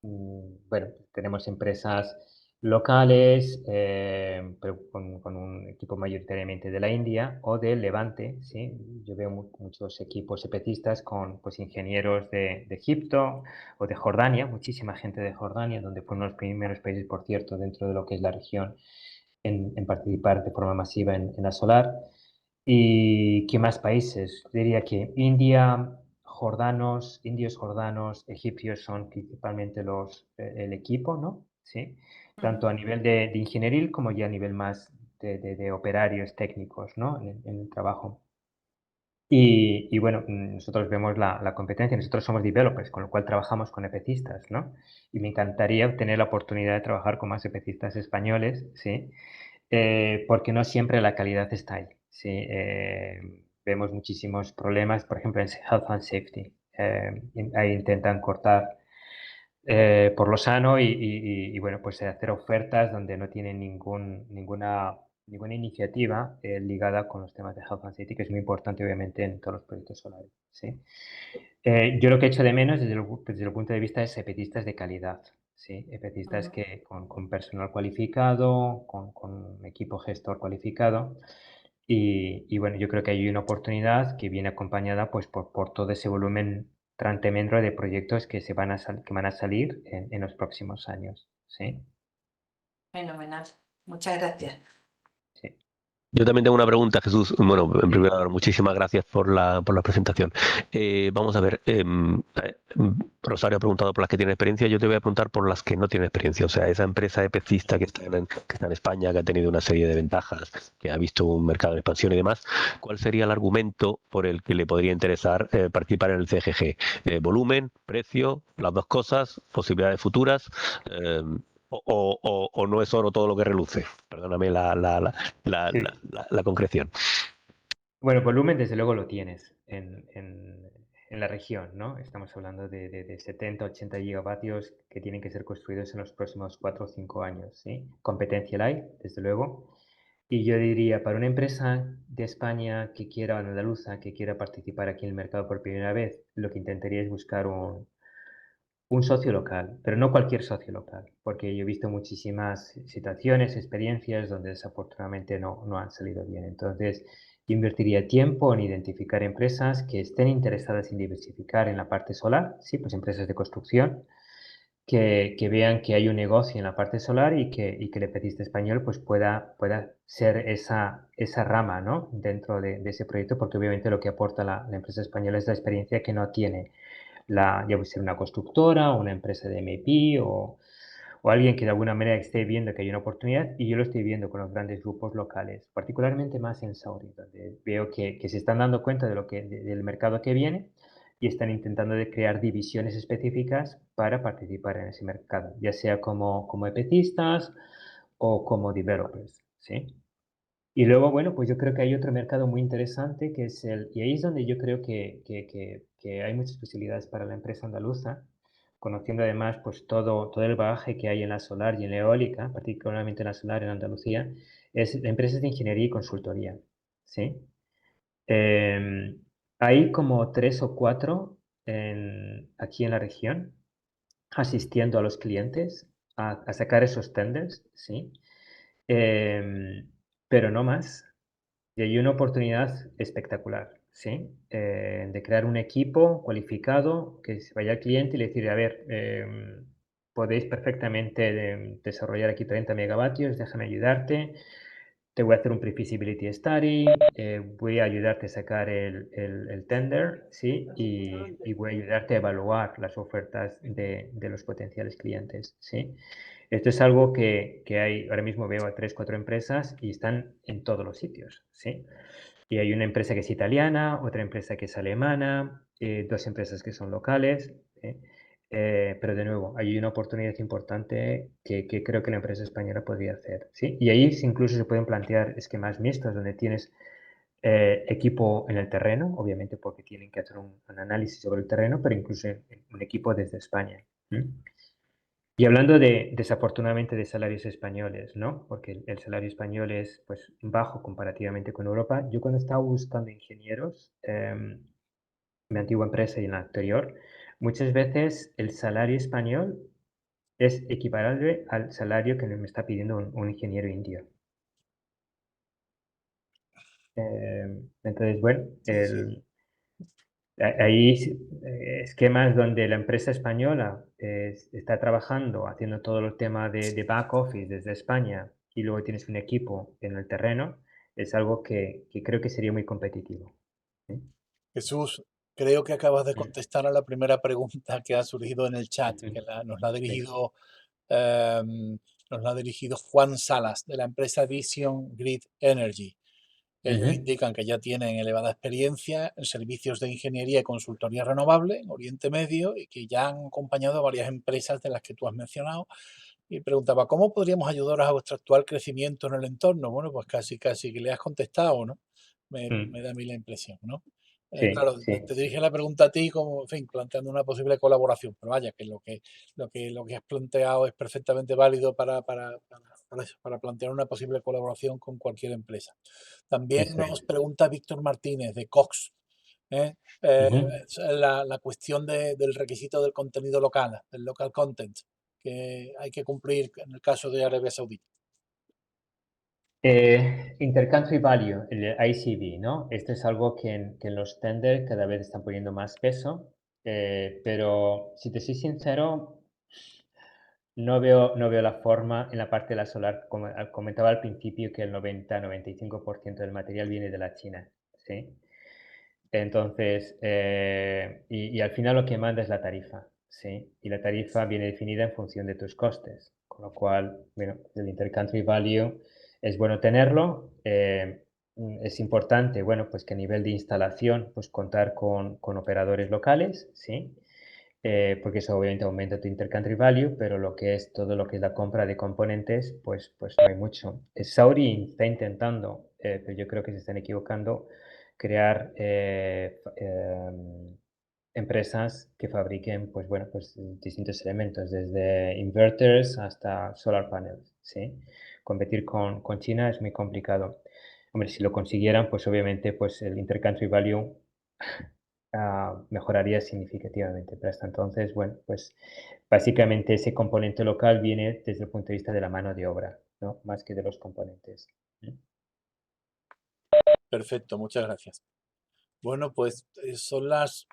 Bueno, tenemos empresas locales, pero con un equipo mayoritariamente de la India o del Levante, ¿sí? Yo veo muchos equipos epecistas con pues, ingenieros de Egipto o de Jordania, muchísima gente de Jordania, donde fueron los primeros países, por cierto, dentro de lo que es la región en participar de forma masiva en la solar. ¿Y qué más países? Diría que indios jordanos, egipcios son principalmente el equipo, ¿no? Sí. Tanto a nivel de ingenieril como ya a nivel más de operarios técnicos, ¿no? En el trabajo. Y bueno, nosotros vemos la competencia, nosotros somos developers, con lo cual trabajamos con epecistas, ¿no? Y me encantaría tener la oportunidad de trabajar con más epecistas españoles, ¿sí? Porque no siempre la calidad está ahí. ¿Sí? Vemos muchísimos problemas, por ejemplo, en Health and Safety. Ahí intentan cortar por lo sano y bueno, pues hacer ofertas donde no tienen ninguna iniciativa ligada con los temas de Health and Safety, que es muy importante obviamente en todos los proyectos solares. ¿Sí? Yo lo que echo de menos desde el punto de vista es epetistas de calidad. Sí, epetistas que con personal cualificado, con equipo gestor cualificado. Y bueno, yo creo que hay una oportunidad que viene acompañada pues, por todo ese volumen tan tremendo de proyectos que van a salir en los próximos años. ¿Sí? Fenomenal. Muchas gracias. Sí. Yo también tengo una pregunta, Jesús. Bueno, en primer lugar, muchísimas gracias por la presentación. Vamos a ver, Rosario ha preguntado por las que tienen experiencia, yo te voy a preguntar por las que no tienen experiencia. O sea, esa empresa epecista que está en España, que ha tenido una serie de ventajas, que ha visto un mercado en expansión y demás, ¿cuál sería el argumento por el que le podría interesar participar en el CGG? ¿Volumen, precio, las dos cosas, posibilidades futuras? Eh, o no es oro todo lo que reluce? Perdóname Sí. la concreción. Bueno, volumen desde luego lo tienes en la región, ¿no? Estamos hablando de 70, 80 gigavatios que tienen que ser construidos en los próximos 4 o 5 años, ¿sí? Competencia la hay, desde luego. Y yo diría, para una empresa de España que quiera, andaluza, que quiera participar aquí en el mercado por primera vez, lo que intentaría es buscar un socio local, pero no cualquier socio local, porque yo he visto muchísimas situaciones, experiencias donde desafortunadamente no han salido bien. Entonces, yo invertiría tiempo en identificar empresas que estén interesadas en diversificar en la parte solar, sí, pues empresas de construcción, que vean que hay un negocio en la parte solar y que el EPCista español pues pueda ser esa rama, ¿no? Dentro de ese proyecto, porque obviamente lo que aporta la empresa española es la experiencia que no tiene ya puede ser una constructora, una empresa de MEP o alguien que de alguna manera esté viendo que hay una oportunidad, y yo lo estoy viendo con los grandes grupos locales, particularmente más en Saudi, donde veo que se están dando cuenta del mercado que viene y están intentando de crear divisiones específicas para participar en ese mercado, ya sea como EPCistas o como developers, ¿sí? Y luego, bueno, pues yo creo que hay otro mercado muy interesante que es y ahí es donde yo creo que hay muchas posibilidades para la empresa andaluza, conociendo además pues todo el bagaje que hay en la solar y en la eólica, particularmente en la solar en Andalucía, es empresas de ingeniería y consultoría, ¿sí? Em, Hay como 3 o 4 aquí en la región asistiendo a los clientes a sacar esos tenders, ¿sí? Em, pero no más. Y hay una oportunidad espectacular, ¿sí? De crear un equipo cualificado que se vaya al cliente y le decir, a ver, podéis perfectamente desarrollar aquí 30 megavatios, déjame ayudarte, te voy a hacer un pre-feasibility study, voy a ayudarte a sacar el tender, ¿sí? Y voy a ayudarte a evaluar las ofertas de los potenciales clientes, ¿sí? Esto es algo que hay, ahora mismo veo a 3, 4 empresas y están en todos los sitios, ¿sí? Y hay una empresa que es italiana, otra empresa que es alemana, 2 empresas que son locales, ¿eh? Pero de nuevo, hay una oportunidad importante que creo que la empresa española podría hacer, ¿sí? Y ahí incluso se pueden plantear esquemas mixtos donde tienes equipo en el terreno, obviamente porque tienen que hacer un análisis sobre el terreno, pero incluso un equipo desde España. Y hablando desafortunadamente de salarios españoles, ¿no? Porque el salario español es pues bajo comparativamente con Europa. Yo cuando estaba buscando ingenieros, en mi antigua empresa y en la anterior, muchas veces el salario español es equivalente al salario que me está pidiendo un ingeniero indio. Entonces, bueno, Sí, sí. hay esquemas donde la empresa española está trabajando, haciendo todo el tema de back office desde España y luego tienes un equipo en el terreno, es algo que creo que sería muy competitivo. ¿Sí? Jesús, creo que acabas de Mm, contestar a la primera pregunta que ha surgido en el chat, ujú, que nos la ha sí, dirigido, nos la ha dirigido Juan Salas, de la empresa Vision Grid Energy. Ellos ujú, indican que ya tienen elevada experiencia en servicios de ingeniería y consultoría renovable en Oriente Medio y que ya han acompañado a varias empresas de las que tú has mencionado. Y preguntaba, ¿cómo podríamos ayudaros a vuestro actual crecimiento en el entorno? Bueno, pues casi que le has contestado, ¿no? Me mm, da a mí la impresión, ¿no? sí, Claro, sí, te dirige la pregunta a ti como, en fin, planteando una posible colaboración, pero vaya, que lo que has planteado es perfectamente válido para plantear una posible colaboración con cualquier empresa. También eso nos es. pregunta Víctor Martínez de Cox, ¿eh? Eh, Ujú. la cuestión del requisito del contenido local, del local content, que hay que cumplir en el caso de Arabia Saudita. Intercountry Value, el ICV, ¿no? Esto es algo que en los tenders cada vez están poniendo más peso, pero si te soy sincero, no veo la forma en la parte de la solar, como comentaba al principio, que el 90-95% del material viene de la China, ¿sí? Entonces, y al final lo que manda es la tarifa, ¿sí? Y la tarifa viene definida en función de tus costes, con lo cual, bueno, el intercountry value es bueno tenerlo. Es importante, bueno, pues que a nivel de instalación, pues contar con operadores locales, ¿sí? Porque eso obviamente aumenta tu intercountry value, pero lo que es todo lo que es la compra de componentes, pues no hay mucho. Saudi está intentando, pero yo creo que se están equivocando, crear empresas que fabriquen, pues bueno, pues distintos elementos, desde inverters hasta solar panels, ¿sí? Competir con China es muy complicado. Hombre, si lo consiguieran, pues obviamente, pues el intercountry value mejoraría significativamente. Pero hasta entonces, bueno, pues básicamente ese componente local viene desde el punto de vista de la mano de obra, ¿no? Más que de los componentes. Perfecto, muchas gracias. Bueno, pues son las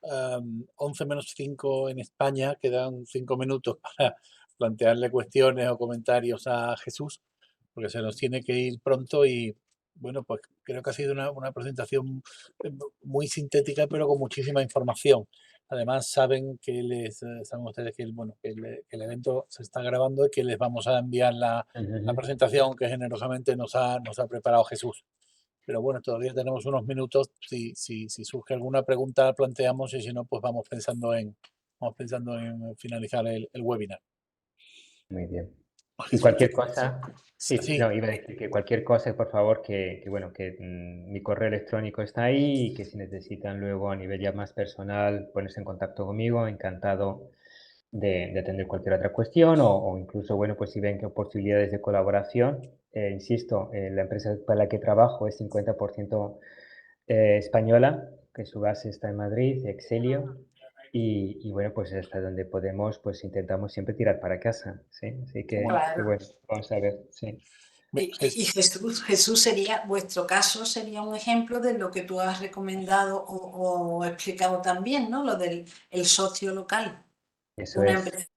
11 menos 5 en España. Quedan 5 minutos para plantearle cuestiones o comentarios a Jesús, porque se nos tiene que ir pronto y, bueno, pues creo que ha sido una presentación muy sintética, pero con muchísima información. Además, saben ustedes que el evento se está grabando y que les vamos a enviar la presentación que generosamente nos ha preparado Jesús. Pero bueno, todavía tenemos unos minutos. Si surge alguna pregunta, la planteamos y si no, pues vamos pensando en finalizar el webinar. Muy bien. Y Jesús, cualquier cosa, sí, sí, no, iba a decir que cualquier cosa, por favor, bueno, que mi correo electrónico está ahí y que si necesitan luego a nivel ya más personal ponerse en contacto conmigo, encantado de atender cualquier otra cuestión o incluso, bueno, pues si ven que hay posibilidades de colaboración, insisto, la empresa para la que trabajo es 50% española, que su base está en Madrid, Excelio, y bueno, pues hasta donde podemos, pues intentamos siempre tirar para casa, ¿sí? Así que Claro. bueno, vamos a ver, sí. Y Jesús sería, vuestro caso sería un ejemplo de lo que tú has recomendado o explicado también, ¿no? Lo del el socio local. Eso Una es, empresa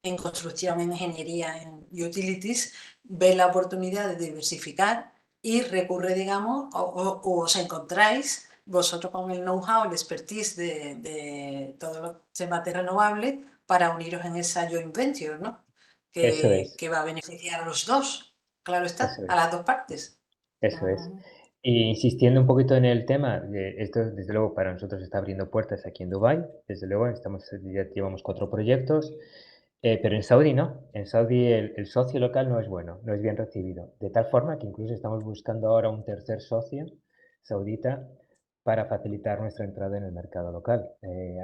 en construcción, en ingeniería, en utilities, ve la oportunidad de diversificar y recurre, digamos, o os encontráis vosotros con el know-how, el expertise de todo los temas de renovables para uniros en esa joint venture, ¿no? eso es, Que va a beneficiar a los dos, claro está, eso a es, las dos partes. eso es. Y insistiendo un poquito en el tema, esto desde luego para nosotros está abriendo puertas aquí en Dubái, desde luego ya llevamos 4 proyectos, pero en Saudi no, en Saudi el socio local no es bueno, no es bien recibido, de tal forma que incluso estamos buscando ahora un tercer socio saudita para facilitar nuestra entrada en el mercado local,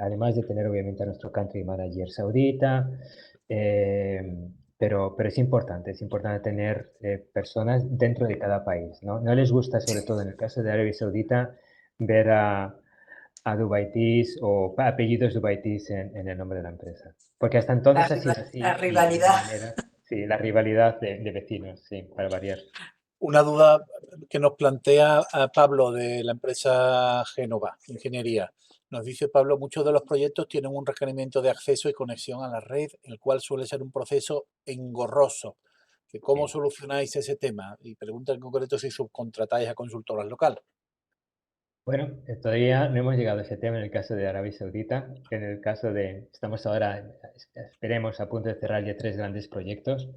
además de tener obviamente a nuestro country manager saudita, eh, pero es importante tener personas dentro de cada país, ¿no? No les gusta, sobre todo en el caso de Arabia Saudita, ver a dubaitíes o apellidos dubaitíes en el nombre de la empresa. Porque hasta entonces ha sido La así y de alguna rivalidad. manera, sí, la rivalidad de vecinos, sí, para variar. una duda que nos plantea Pablo de la empresa Génova Ingeniería. Nos dice Pablo, muchos de los proyectos tienen un requerimiento de acceso y conexión a la red, el cual suele ser un proceso engorroso. ¿Cómo Sí. solucionáis ese tema? Y pregunta en concreto si subcontratáis a consultoras locales. Bueno, todavía no hemos llegado a ese tema en el caso de Arabia Saudita. En el caso estamos ahora, esperemos, a punto de cerrar ya 3 grandes proyectos.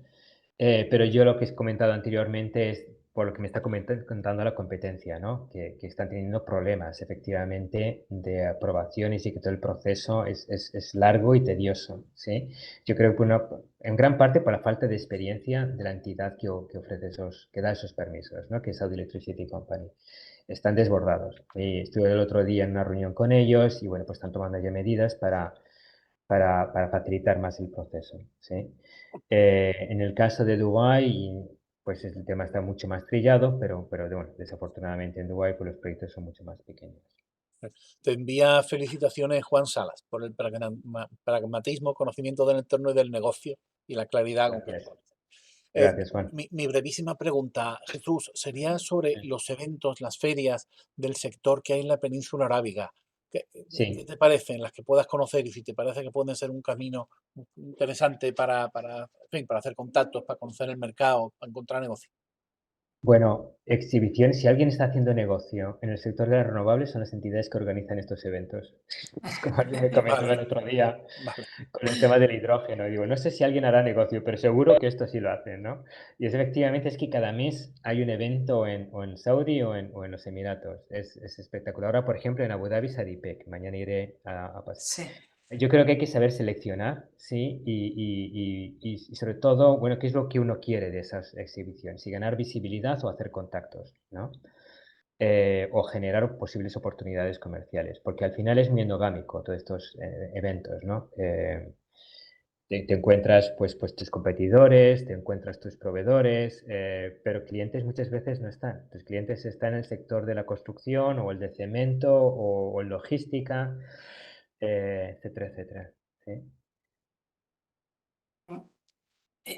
Pero yo lo que he comentado anteriormente es por lo que me está contando la competencia, ¿no? Que están teniendo problemas efectivamente de aprobaciones y que todo el proceso es largo y tedioso, ¿sí? Yo creo que en gran parte por la falta de experiencia de la entidad que ofrece que da esos permisos, ¿no? Que es Saudi Electricity Company. Están desbordados. Y estuve el otro día en una reunión con ellos y bueno, pues están tomando ya medidas para facilitar más el proceso, ¿sí? En el caso de Dubái, pues el tema está mucho más trillado, pero bueno, desafortunadamente en Dubái pues los proyectos son mucho más pequeños. Te envía felicitaciones Juan Salas por el pragmatismo, conocimiento del entorno y del negocio y la claridad con que Gracias. expone. Gracias, Juan. Mi brevísima pregunta, Jesús, sería sobre los eventos, las ferias del sector que hay en la península arábiga. ¿Qué Sí. te parecen las que puedas conocer y si te parece que pueden ser un camino interesante en fin, para hacer contactos, para conocer el mercado, para encontrar negocios? Bueno, exhibición, si alguien está haciendo negocio en el sector de las renovables, son las entidades que organizan estos eventos. Es como alguien me comentaba el Vale, otro día vale. con el tema del hidrógeno. Digo, no sé si alguien hará negocio, pero seguro que esto sí lo hacen, ¿no? Y efectivamente es que cada mes hay un evento o en Saudi o en los Emiratos. Es espectacular. Ahora, por ejemplo, en Abu Dhabi, Sadipec. Mañana iré a pasar. Sí. Yo creo que hay que saber seleccionar, ¿sí? Y sobre todo, bueno, qué es lo que uno quiere de esas exhibiciones, si ganar visibilidad o hacer contactos, ¿no? O generar posibles oportunidades comerciales, porque al final es muy endogámico todos estos eventos, ¿no? Te encuentras pues tus competidores, te encuentras tus proveedores, pero clientes muchas veces no están. Tus clientes están en el sector de la construcción o el de cemento o en logística, etcétera, etcétera. ¿Sí?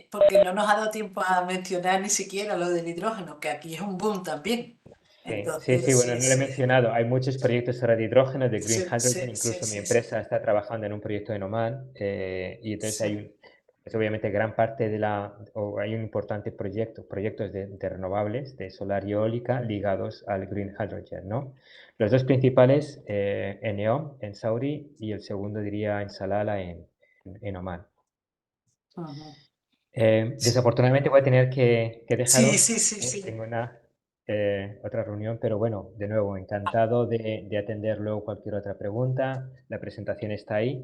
Porque no nos ha dado tiempo a mencionar ni siquiera lo del hidrógeno, que aquí es un boom también. Sí, sí, Entonces, bueno, sí, no lo he sí, mencionado. Hay muchos proyectos ahora de hidrógeno, de Green sí, Hydrogen, sí, sí, incluso mi sí, sí, empresa está trabajando en un proyecto en Oman, y entonces sí. pues obviamente gran parte o hay un importante proyectos de renovables, de solar y eólica, ligados al Green Hydrogen, ¿no? Los dos principales, en NEOM, en Saudi, y el segundo diría en Salalah, en Oman. Ujú. Desafortunadamente voy a tener que Sí, dejaros. sí, sí, sí. Tengo otra reunión, pero bueno, de nuevo, encantado de atender luego cualquier otra pregunta. La presentación está ahí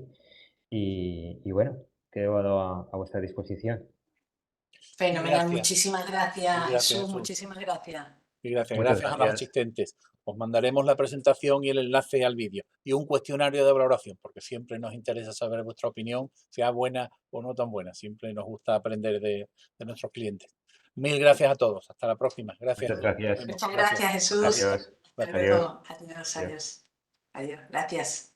y bueno, quedo a vuestra disposición. Mil Fenomenal. gracias. Muchísimas Mil gracias, gracias, Jesús. Jesús. Muchísimas gracias. Y gracias. Muchas Gracias a los gracias. asistentes. Os mandaremos la presentación y el enlace al vídeo y un cuestionario de valoración, porque siempre nos interesa saber vuestra opinión, sea buena o no tan buena. Siempre nos gusta aprender de nuestros clientes. Mil gracias a todos. Hasta la próxima. Gracias. Muchas gracias. Nos vemos. Muchas Gracias. gracias, Jesús. Adiós. Hasta Gracias. Adiós. luego. Adiós, Adiós. adiós. Adiós. Gracias.